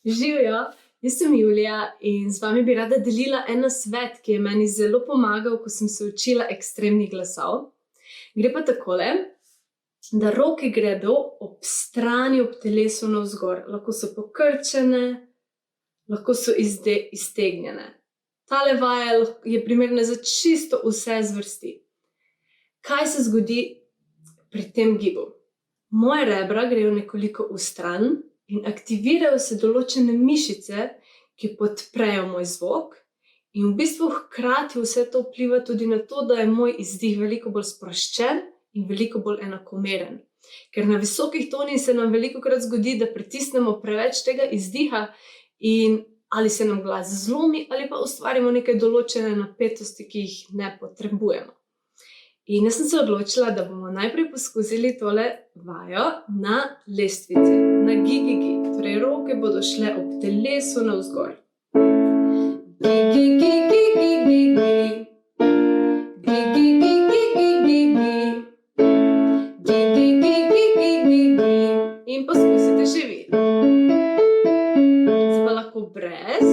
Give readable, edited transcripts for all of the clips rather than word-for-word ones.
Živjo, jaz sem Julija in z vami bi rada delila en nasvet, ki je meni zelo pomagal, ko sem se učila ekstremnih glasov. Gre pa takole, da roke gredo ob strani, ob telesu navzgor. Lahko so pokrčene, lahko so iztegnjene. Tale vaja je primerna za čisto vse zvrsti. Kaj se zgodi pri tem gibu? Moje rebra grejo nekoliko vstran in aktivirajo se določene mišice, ki podprejo moj zvok, in v bistvu hkrati vse to vpliva tudi na to, da je moj izdih veliko bolj sproščen in veliko bolj enakomeren. Ker na visokih tonih se nam velikokrat zgodi, da pritisnemo preveč tega izdiha in ali se nam glas zlomi ali pa ustvarimo neke določene napetosti, ki jih ne potrebujemo. In jaz sem se odločila, da bomo najprej poskusili tole vajo na lestvici, na gi. Torej, roke bodo šle ob telesu navzgor. Gi. In poskusite še vi. Zdaj pa lahko brez.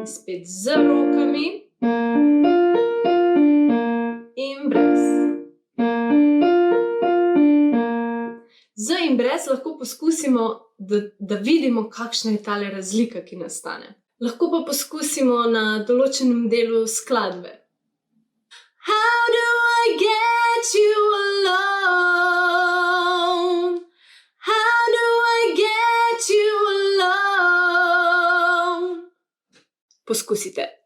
Spet z rokami. In brez. Z in brez lahko poskusimo, da vidimo, kakšna je tale razlika, ki nastane. Lahko pa poskusimo na določenem delu skladbe. How do I get you alone? How do I get you alone? Poskusite.